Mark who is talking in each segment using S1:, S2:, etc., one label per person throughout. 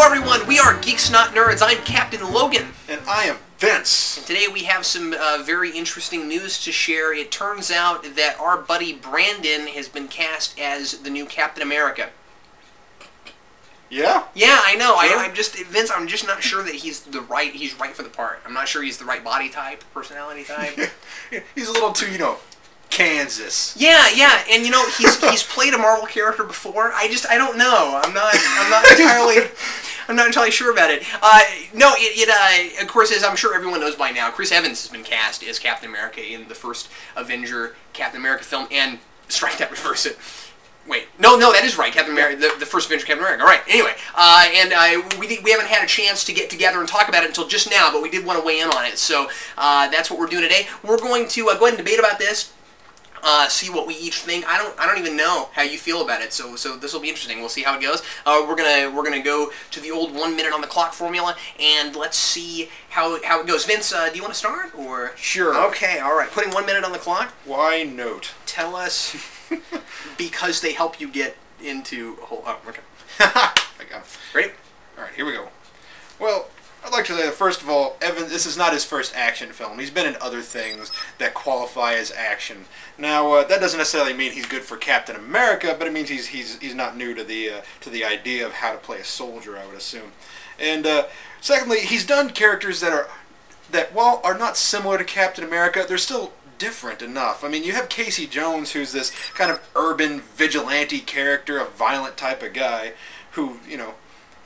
S1: Hello everyone, we are Geeks Not Nerds. I'm Captain Logan.
S2: And I am Vince.
S1: And today we have some very interesting news to share. It turns out that our buddy Brandon has been cast as the new Captain America.
S2: Yeah?
S1: Yeah, I know.
S2: Sure.
S1: I'm just not sure that he's right for the part. I'm not sure he's the right body type, personality type.
S2: He's a little too, Kansas.
S1: Yeah, and he's played a Marvel character before. I don't know. I'm not entirely sure about it. Of course, as I'm sure everyone knows by now, Chris Evans has been cast as Captain America in the first Avenger Captain America film, and strike that, reverse it. Wait, no, that is right. Captain America, the first Avenger Captain America. All right. Anyway, we haven't had a chance to get together and talk about it until just now, but we did want to weigh in on it. So that's what we're doing today. We're going to go ahead and debate about this. See what we each think. I don't even know how you feel about it, so this will be interesting. We'll see how it goes. We're gonna go to the old 1 minute on the clock formula, and let's see how it goes. Vince, do you want to start or?
S2: Sure.
S1: Okay, all right. Putting 1 minute on the clock.
S2: Why not?
S1: Tell us, because they help you get into a whole. Oh, okay.
S2: I got it.
S1: Ready?
S2: All right, here we go. Well, I'd like to say that, first of all, Evan, this is not his first action film. He's been in other things that qualify as action. Now, that doesn't necessarily mean he's good for Captain America, but it means he's not new to the idea of how to play a soldier, I would assume. And secondly, he's done characters that while are not similar to Captain America, they're still different enough. I mean, you have Casey Jones, who's this kind of urban vigilante character, a violent type of guy, who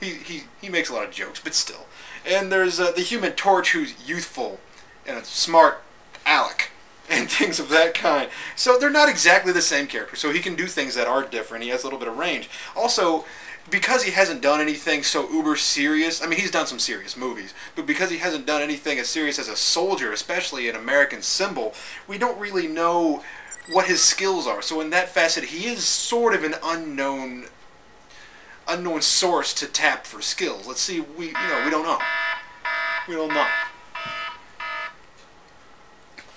S2: he makes a lot of jokes, but still. And there's the Human Torch, who's youthful and a smart aleck and things of that kind. So they're not exactly the same character. So he can do things that are different. He has a little bit of range. Also, because he hasn't done anything so uber serious, I mean, he's done some serious movies, but because he hasn't done anything as serious as a soldier, especially an American symbol, we don't really know what his skills are. So in that facet, he is sort of an unknown source to tap for skills. Let's see, we don't know. We don't know.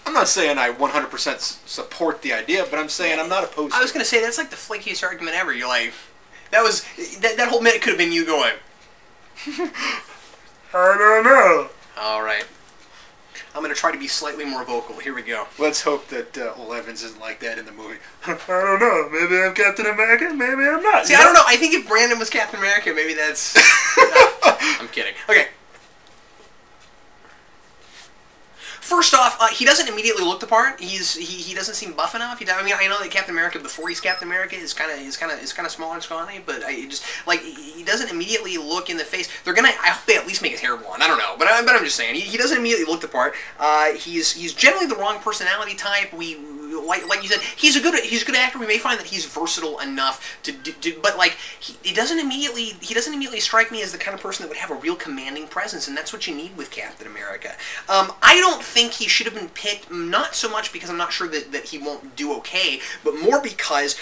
S2: I'm not saying I 100% support the idea, but I'm saying I'm not opposed to it.
S1: I was going to say, that's like the flakiest argument ever. You're like, that whole minute could have been you going,
S2: I don't know.
S1: all right. I'm going to try to be slightly more vocal. Here we go.
S2: Let's hope that Will Evans isn't like that in the movie. I don't know. Maybe I'm Captain America. Maybe I'm not.
S1: See, I don't know. I think if Brandon was Captain America, maybe that's... No, I'm kidding. Okay. First off, he doesn't immediately look the part. He doesn't seem buff enough. I mean, I know that Captain America before he's Captain America is kind of small and scrawny, but he doesn't immediately look in the face. I hope they at least make his hair blonde. I don't know, but I'm just saying he doesn't immediately look the part. He's generally the wrong personality type. Like you said, he's a good actor. We may find that he's versatile enough but like he doesn't immediately strike me as the kind of person that would have a real commanding presence, and that's what you need with Captain America. I don't think he should have been picked, not so much because I'm not sure that he won't do okay, but more because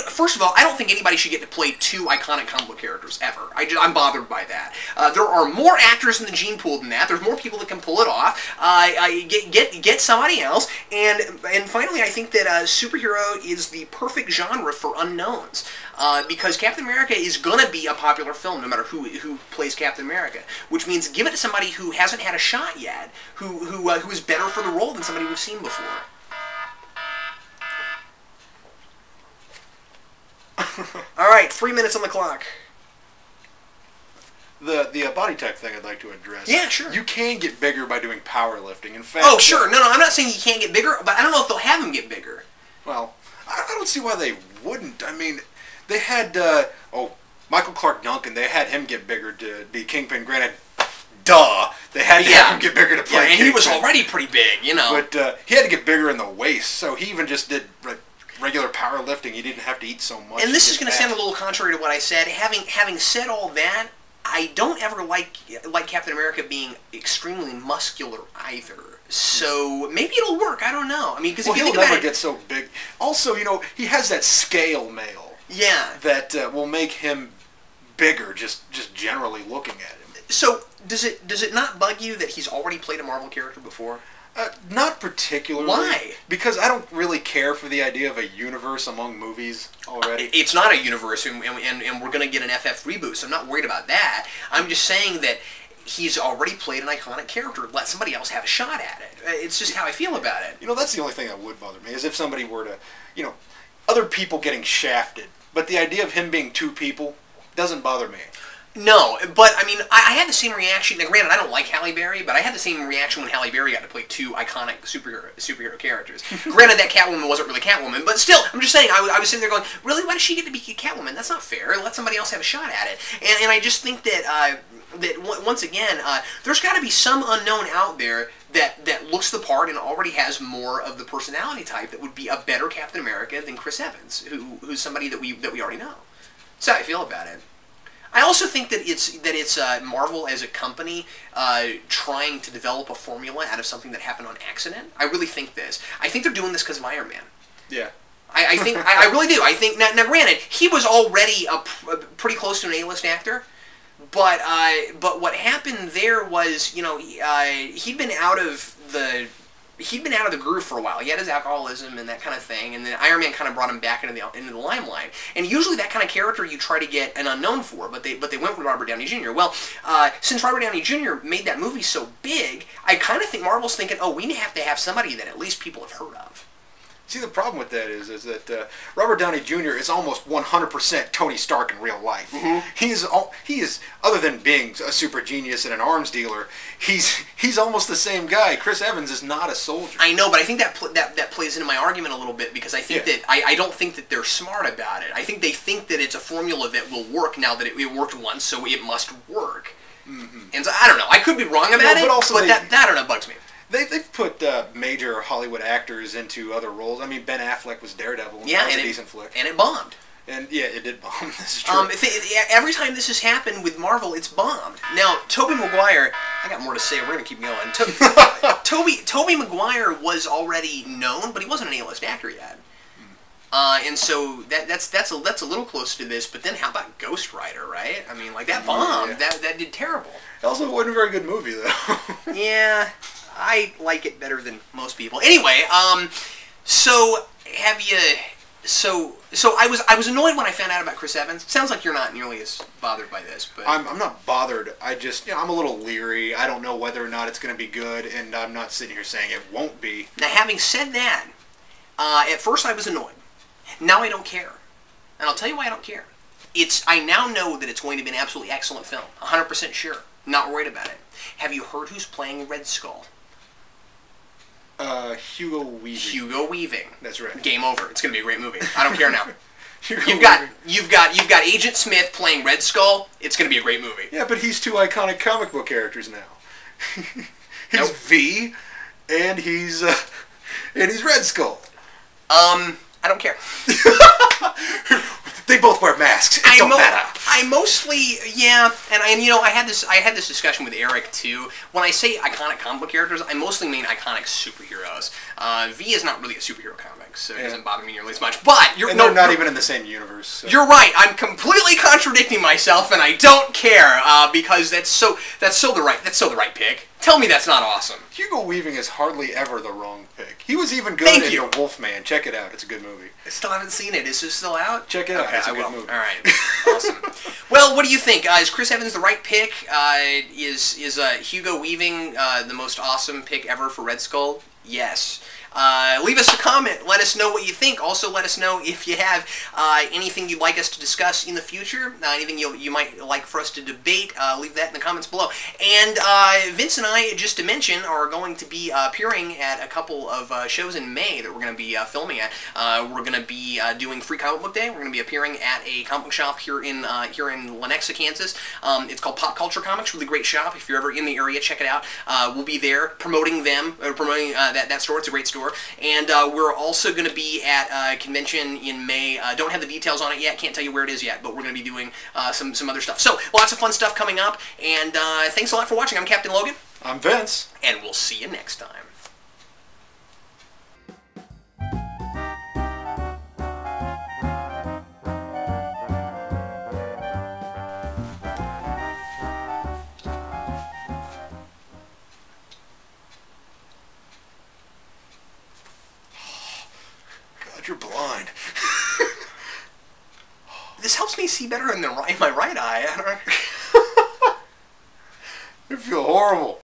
S1: first of all, I don't think anybody should get to play two iconic comic book characters ever. I'm bothered by that. There are more actors in the gene pool than that. There's more people that can pull it off. Get somebody else, and finally, I think that superhero is the perfect genre for unknowns, because Captain America is gonna be a popular film no matter who plays Captain America, which means give it to somebody who hasn't had a shot yet, who is better for the role than somebody we've seen before. All right, 3 minutes on the clock.
S2: The body type thing I'd like to address.
S1: Yeah, sure.
S2: You can get bigger by doing powerlifting. In fact...
S1: Oh, sure. No, I'm not saying you can't get bigger, but I don't know if they'll have him get bigger.
S2: Well, I don't see why they wouldn't. I mean, they had, Michael Clark Duncan, they had him get bigger to be Kingpin. Granted, duh, they had to have him get bigger to play Kingpin.
S1: He was already pretty big,
S2: But he had to get bigger in the waist, so he even just did regular powerlifting. He didn't have to eat so much.
S1: And this is going to sound a little contrary to what I said. Having said all that, I don't ever like Captain America being extremely muscular either. So maybe it'll work. I don't know. I mean, because if you think about it,
S2: he'll never get so big. Also, he has that scale mail.
S1: Yeah.
S2: That will make him bigger. Just generally looking at him.
S1: So does it not bug you that he's already played a Marvel character before?
S2: Not particularly.
S1: Why?
S2: Because I don't really care for the idea of a universe among movies already.
S1: It's not a universe, and we're going to get an FF reboot, so I'm not worried about that. I'm just saying that he's already played an iconic character. Let somebody else have a shot at it. It's just how I feel about it.
S2: You know, that's the only thing that would bother me, is if somebody were to, you know, other people getting shafted. But the idea of him being two people doesn't bother me.
S1: No, but I mean, I had the same reaction. Now, granted, I don't like Halle Berry, but I had the same reaction when Halle Berry got to play two iconic superhero characters. Granted, that Catwoman wasn't really Catwoman, but still, I'm just saying, I was sitting there going, really, why does she get to be Catwoman? That's not fair. Let somebody else have a shot at it. And I just think that once again, there's got to be some unknown out there that looks the part and already has more of the personality type that would be a better Captain America than Chris Evans, who's somebody that we already know. That's how I feel about it. I also think that it's Marvel as a company trying to develop a formula out of something that happened on accident. I really think this. I think they're doing this because of Iron Man.
S2: Yeah.
S1: I think I really do. I think now granted, he was already pretty close to an A-list actor, but what happened there was, you know, he'd been out of the groove for a while. He had his alcoholism and that kind of thing, and then Iron Man kind of brought him back into the limelight. And usually that kind of character you try to get an unknown for, but they went with Robert Downey Jr. Well, since Robert Downey Jr. made that movie so big, I kind of think Marvel's thinking, oh, we have to have somebody that at least people have heard of.
S2: See, the problem with that is that Robert Downey Jr. is almost 100% Tony Stark in real life.
S1: Mm-hmm.
S2: He is, other than being a super genius and an arms dealer, he's almost the same guy. Chris Evans is not a soldier.
S1: I know, but I think that plays into my argument a little bit, because I think that I don't think that they're smart about it. I think they think that it's a formula that will work now that it worked once, so it must work. Mm-hmm. And so, I don't know. I could be wrong about it, but that I don't know, bugs me.
S2: They've put major Hollywood actors into other roles. I mean, Ben Affleck was Daredevil, and that was a decent flick.
S1: And it bombed.
S2: And yeah, it did bomb. This is true.
S1: Every time this has happened with Marvel, it's bombed. Now, Tobey Maguire, I got more to say. We're gonna keep going. Tobey Maguire was already known, but he wasn't an A-list actor yet. And so that's a little close to this. But then how about Ghost Rider, right? I mean, like that bombed. Yeah. That did terrible.
S2: It also wasn't a very good movie, though.
S1: Yeah. I like it better than most people. Anyway, so have you? So I was annoyed when I found out about Chris Evans. Sounds like you're not nearly as bothered by this, but
S2: I'm not bothered. I just, I'm a little leery. I don't know whether or not it's going to be good, and I'm not sitting here saying it won't be.
S1: Now, having said that, at first I was annoyed. Now I don't care, and I'll tell you why I don't care. I now know that it's going to be an absolutely excellent film. 100% sure. Not worried about it. Have you heard who's playing Red Skull?
S2: Hugo Weaving.
S1: Hugo Weaving.
S2: That's right.
S1: Game over. It's going to be a great movie. I don't care now. You've got Agent Smith playing Red Skull. It's going to be a great movie.
S2: Yeah, but he's two iconic comic book characters now. He's V, and he's Red Skull.
S1: I don't care.
S2: They both wear masks. It don't matter.
S1: I mostly, yeah, and you know, I had this discussion with Eric too. When I say iconic comic book characters, I mostly mean iconic superheroes. V is not really a superhero comic, so it doesn't bother me nearly as much. But
S2: they're not even in the same universe. So.
S1: You're right. I'm completely contradicting myself, and I don't care because that's so the right pick. Tell me that's not awesome.
S2: Hugo Weaving is hardly ever the wrong pick. He was even good in The Wolfman. Check it out. It's a good movie.
S1: I still haven't seen it. Is it still out?
S2: Check it out. It's a good movie.
S1: All right. Awesome. Well, what do you think? Is Chris Evans the right pick? Is Hugo Weaving the most awesome pick ever for Red Skull? Yes. Leave us a comment. Let us know what you think. Also, let us know if you have anything you'd like us to discuss in the future, anything you might like for us to debate. Leave that in the comments below. And Vince and I, just to mention, are going to be appearing at a couple of shows in May that we're going to be filming at. We're going to be doing Free Comic Book Day. We're going to be appearing at a comic book shop here in Lenexa, Kansas. It's called Pop Culture Comics. Really great shop. If you're ever in the area, check it out. We'll be there promoting that store. It's a great store. And we're also going to be at a convention in May. Don't have the details on it yet. Can't tell you where it is yet, but we're going to be doing some other stuff. So, lots of fun stuff coming up. And thanks a lot for watching. I'm Captain Logan.
S2: I'm Vince.
S1: And we'll see you next time.
S2: you're blind.
S1: This helps me see better in my right eye. I don't know.
S2: You feel horrible.